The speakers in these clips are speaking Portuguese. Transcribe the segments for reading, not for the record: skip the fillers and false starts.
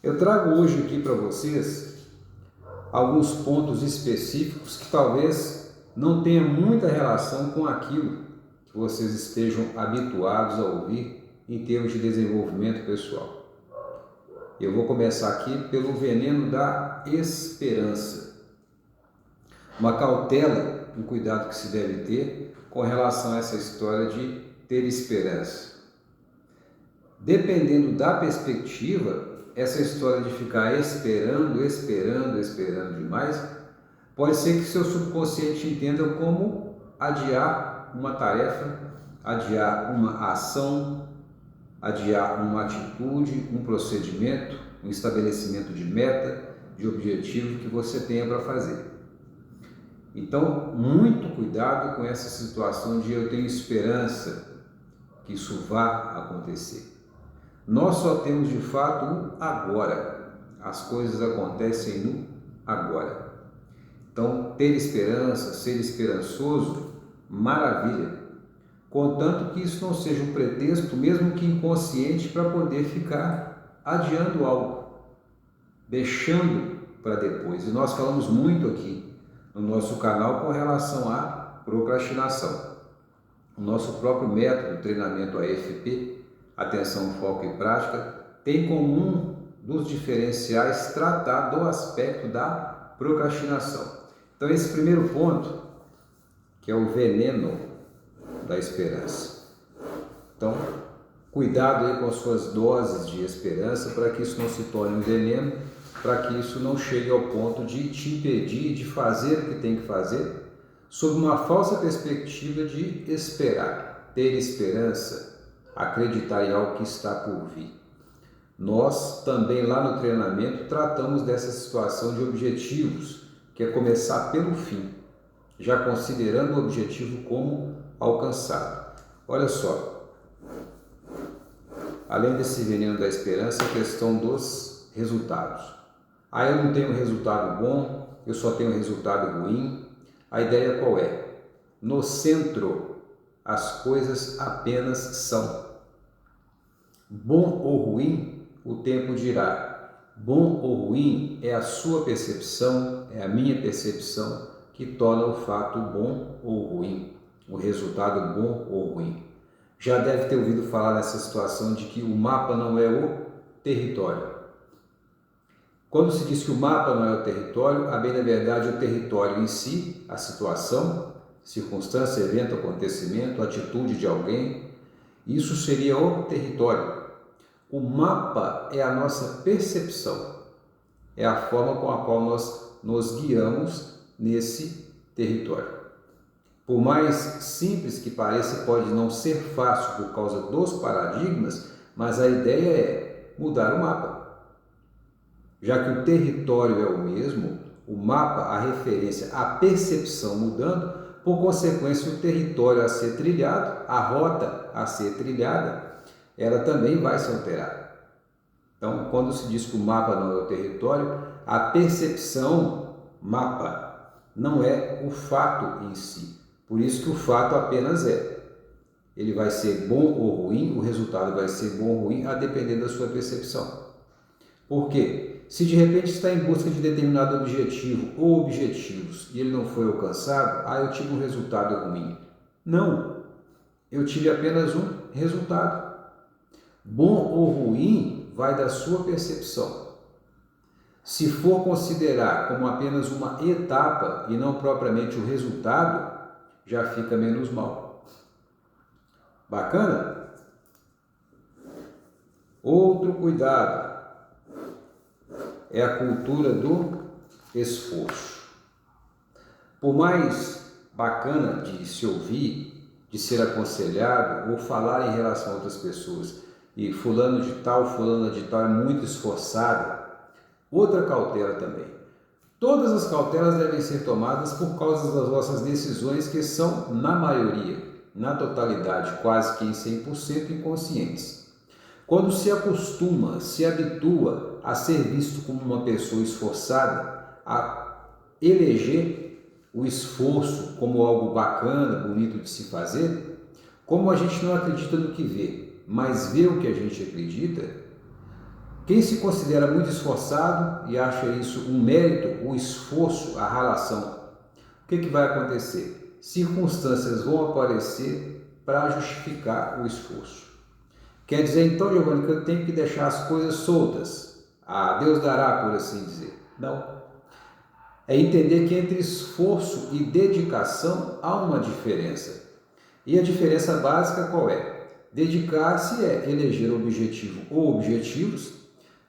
Eu trago hoje aqui para vocês alguns pontos específicos que talvez não tenham muita relação com aquilo que vocês estejam habituados a ouvir em termos de desenvolvimento pessoal. Eu vou começar aqui pelo veneno da esperança. Uma cautela, um cuidado que se deve ter com relação a essa história de ter esperança. Dependendo da perspectiva, essa história de ficar esperando demais, pode ser que seu subconsciente entenda como adiar uma tarefa, adiar uma ação, adiar uma atitude, um procedimento, um estabelecimento de meta, de objetivo que você tenha para fazer. Então, muito cuidado com essa situação de eu tenho esperança que isso vá acontecer. Nós só temos de fato um agora. As coisas acontecem no agora. Então, ter esperança, ser esperançoso, maravilha. Contanto que isso não seja um pretexto, mesmo que inconsciente, para poder ficar adiando algo, deixando para depois. E nós falamos muito aqui no nosso canal com relação à procrastinação. O nosso próprio método, treinamento AFP, Atenção, Foco e Prática, tem como um dos diferenciais tratar do aspecto da procrastinação. Então, esse primeiro ponto, que é o veneno da esperança. Então, cuidado aí com as suas doses de esperança para que isso não se torne um veneno, para que isso não chegue ao ponto de te impedir de fazer o que tem que fazer, sob uma falsa perspectiva de esperar, ter esperança, acreditar em algo que está por vir. Nós também lá no treinamento tratamos dessa situação de objetivos, que é começar pelo fim, já considerando o objetivo como alcançado. Olha só, além desse veneno da esperança, a questão dos resultados. Eu não tenho resultado bom, eu só tenho resultado ruim. A ideia qual é? No centro, as coisas apenas são. Bom ou ruim, o tempo dirá. Bom ou ruim é a sua percepção, é a minha percepção que torna o fato bom ou ruim, o resultado bom ou ruim. Já deve ter ouvido falar nessa situação de que o mapa não é o território. Quando se diz que o mapa não é o território, a bem da verdade o território em si, a situação, circunstância, evento, acontecimento, atitude de alguém, isso seria o território. O mapa é a nossa percepção, é a forma com a qual nós nos guiamos nesse território. Por mais simples que pareça, pode não ser fácil por causa dos paradigmas, mas a ideia é mudar o mapa. Já que o território é o mesmo, o mapa, a referência, a percepção mudando, por consequência o território a ser trilhado, a rota a ser trilhada, ela também vai se alterar. Então, quando se diz que o mapa não é o território, a percepção mapa não é o fato em si. Por isso que o fato apenas é. Ele vai ser bom ou ruim, o resultado vai ser bom ou ruim, a depender da sua percepção. Por quê? Se de repente está em busca de determinado objetivo ou objetivos e ele não foi alcançado, eu tive um resultado ruim. Não, eu tive apenas um resultado. Bom ou ruim vai da sua percepção. Se for considerar como apenas uma etapa e não propriamente o resultado, já fica menos mal. Bacana? Outro cuidado é a cultura do esforço. Por mais bacana de se ouvir, de ser aconselhado ou falar em relação a outras pessoas, e fulano de tal, fulana de tal é muito esforçada, outra cautela também. Todas as cautelas devem ser tomadas por causa das nossas decisões que são, na maioria, na totalidade, quase que em 100% inconscientes. Quando se acostuma, se habitua a ser visto como uma pessoa esforçada, a eleger o esforço como algo bacana, bonito de se fazer, como a gente não acredita no que vê, mas vê o que a gente acredita, Quem se considera muito esforçado e acha isso um mérito, o esforço, a ralação, o que vai acontecer? Circunstâncias vão aparecer para justificar o esforço. Quer dizer, então, Giovanni, que eu tenho que deixar as coisas soltas. Ah, Deus dará, por assim dizer. Não. É entender que entre esforço e dedicação há uma diferença. E a diferença básica qual é? Dedicar-se é eleger objetivo ou objetivos,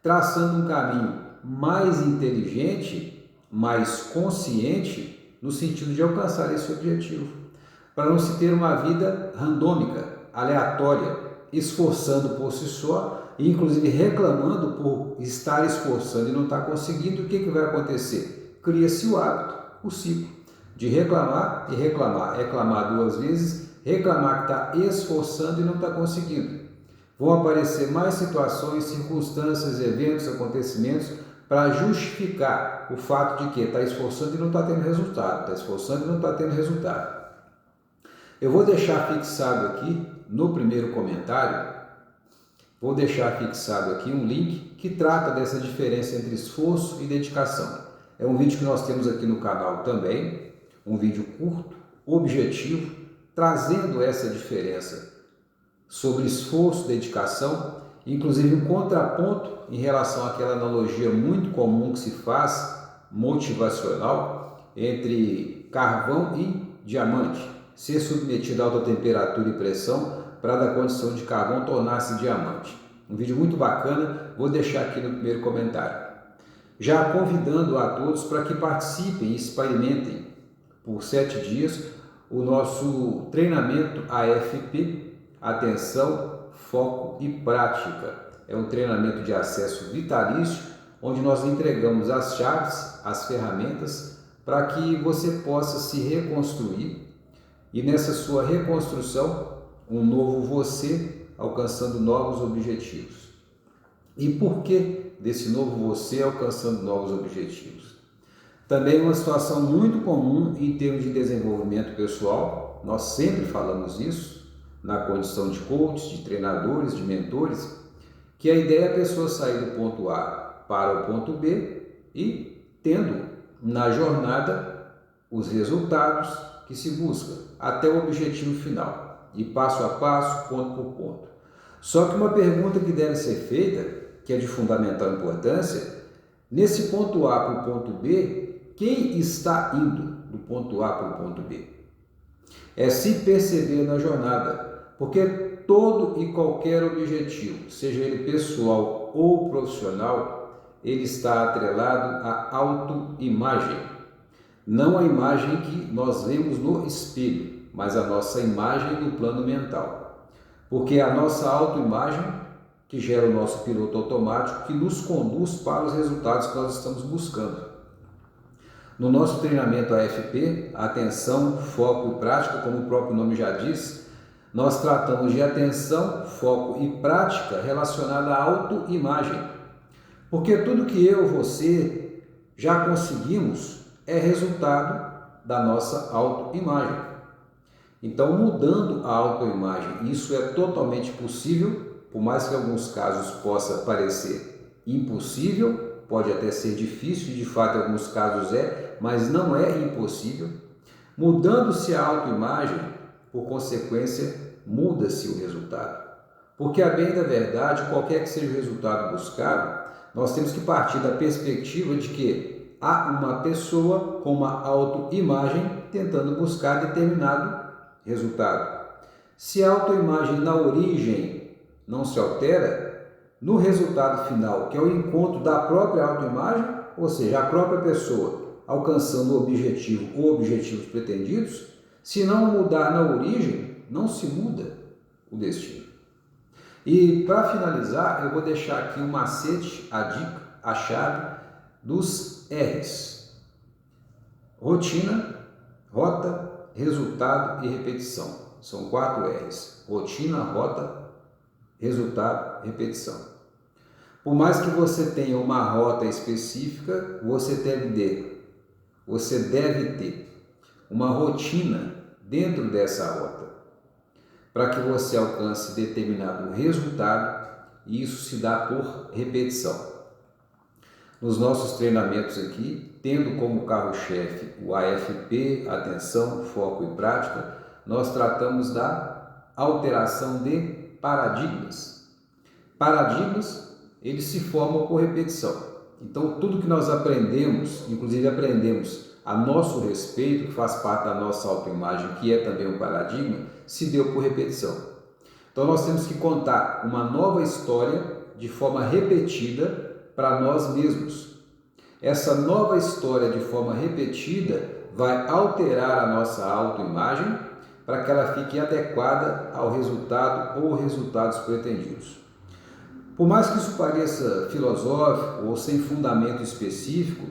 traçando um caminho mais inteligente, mais consciente, no sentido de alcançar esse objetivo, para não se ter uma vida randômica, aleatória, esforçando por si só e inclusive reclamando por estar esforçando e não estar conseguindo. O que vai acontecer? Cria-se o hábito, o ciclo de reclamar e reclamar, reclamar 2 vezes, reclamar que está esforçando e não está conseguindo. Vão aparecer mais situações, circunstâncias, eventos, acontecimentos para justificar o fato de que está esforçando e não está tendo resultado, está esforçando e não está tendo resultado. Eu vou deixar fixado aqui no primeiro comentário, vou deixar fixado aqui um link que trata dessa diferença entre esforço e dedicação. É um vídeo que nós temos aqui no canal também, um vídeo curto, objetivo, trazendo essa diferença sobre esforço e dedicação, inclusive um contraponto em relação àquela analogia muito comum que se faz, motivacional, entre carvão e diamante, ser submetido a alta temperatura e pressão para da condição de carvão tornar-se diamante. Um vídeo muito bacana, vou deixar aqui no primeiro comentário. Já convidando a todos para que participem e experimentem por 7 dias o nosso treinamento AFP, Atenção, Foco e Prática. É um treinamento de acesso vitalício, onde nós entregamos as chaves, as ferramentas, para que você possa se reconstruir e nessa sua reconstrução, um novo você alcançando novos objetivos. E por que desse novo você alcançando novos objetivos? Também uma situação muito comum em termos de desenvolvimento pessoal, nós sempre falamos isso, na condição de coaches, de treinadores, de mentores, que a ideia é a pessoa sair do ponto A para o ponto B e tendo na jornada os resultados que se busca até o objetivo final, e passo a passo, ponto por ponto. Só que uma pergunta que deve ser feita, que é de fundamental importância, nesse ponto A para o ponto B, quem está indo do ponto A para o ponto B? É se perceber na jornada, porque todo e qualquer objetivo, seja ele pessoal ou profissional, ele está atrelado à autoimagem. Não a imagem que nós vemos no espelho, mas a nossa imagem no plano mental. Porque é a nossa autoimagem que gera o nosso piloto automático, que nos conduz para os resultados que nós estamos buscando. No nosso treinamento AFP, Atenção, Foco e Prática, como o próprio nome já diz, nós tratamos de atenção, foco e prática relacionada à autoimagem. Porque tudo que eu, você já conseguimos é resultado da nossa autoimagem. Então, mudando a autoimagem, isso é totalmente possível, por mais que em alguns casos possa parecer impossível, pode até ser difícil, e de fato em alguns casos é, mas não é impossível. Mudando-se a autoimagem, por consequência, muda-se o resultado. Porque, a bem da verdade, qualquer que seja o resultado buscado, nós temos que partir da perspectiva de que há uma pessoa com uma autoimagem tentando buscar determinado resultado. Se a autoimagem na origem não se altera, no resultado final, que é o encontro da própria autoimagem, ou seja, a própria pessoa alcançando o objetivo ou objetivos pretendidos, se não mudar na origem, não se muda o destino. E para finalizar, eu vou deixar aqui um macete, a dica, a chave dos R's. Rotina, rota, resultado e repetição. São 4 R's. Rotina, rota, resultado, repetição. Por mais que você tenha uma rota específica, você deve ter uma rotina dentro dessa rota, para que você alcance determinado resultado e isso se dá por repetição. Nos nossos treinamentos aqui, tendo como carro-chefe o AFP, atenção, foco e prática, nós tratamos da alteração de paradigmas. Paradigmas, eles se formam por repetição. Então, tudo que nós aprendemos, inclusive aprendemos a nosso respeito, que faz parte da nossa autoimagem, que é também um paradigma, se deu por repetição. Então, nós temos que contar uma nova história de forma repetida para nós mesmos. Essa nova história de forma repetida vai alterar a nossa autoimagem para que ela fique adequada ao resultado ou resultados pretendidos. Por mais que isso pareça filosófico ou sem fundamento específico,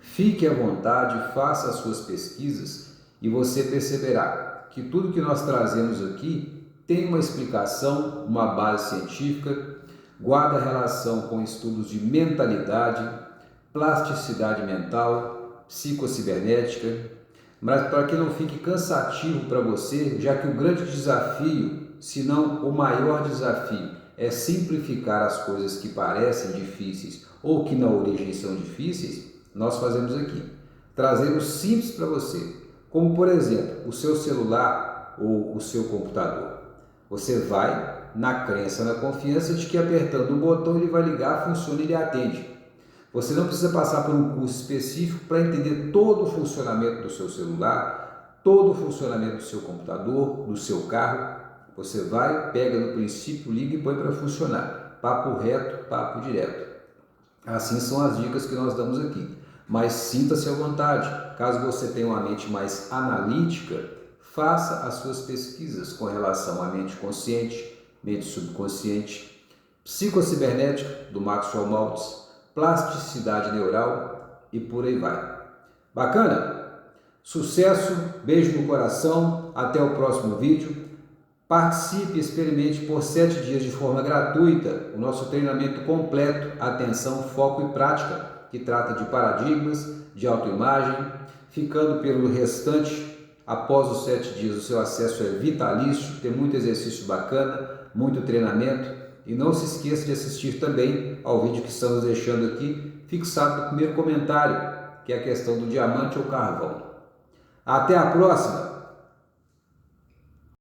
fique à vontade, faça as suas pesquisas e você perceberá que tudo que nós trazemos aqui tem uma explicação, uma base científica, guarda relação com estudos de mentalidade, plasticidade mental, psicocibernética, mas para que não fique cansativo para você, já que o grande desafio, se não o maior desafio, é simplificar as coisas que parecem difíceis ou que na origem são difíceis, nós fazemos aqui. Trazemos simples para você, como por exemplo, o seu celular ou o seu computador. Você vai na crença, na confiança de que apertando um botão ele vai ligar, funciona e ele atende. Você não precisa passar por um curso específico para entender todo o funcionamento do seu celular, todo o funcionamento do seu computador, do seu carro. Você vai, pega no princípio, liga e põe para funcionar. Papo reto, papo direto. Assim são as dicas que nós damos aqui. Mas sinta-se à vontade. Caso você tenha uma mente mais analítica, faça as suas pesquisas com relação à mente consciente, mente subconsciente, psicocibernética, do Maxwell Maltz, plasticidade neural e por aí vai. Bacana? Sucesso, beijo no coração, até o próximo vídeo. Participe e experimente por 7 dias de forma gratuita o nosso treinamento completo, atenção, foco e prática, que trata de paradigmas, de autoimagem, ficando pelo restante, após os 7 dias o seu acesso é vitalício, tem muito exercício bacana, muito treinamento, e não se esqueça de assistir também ao vídeo que estamos deixando aqui, fixado no primeiro comentário, que é a questão do diamante ou carvão. Até a próxima!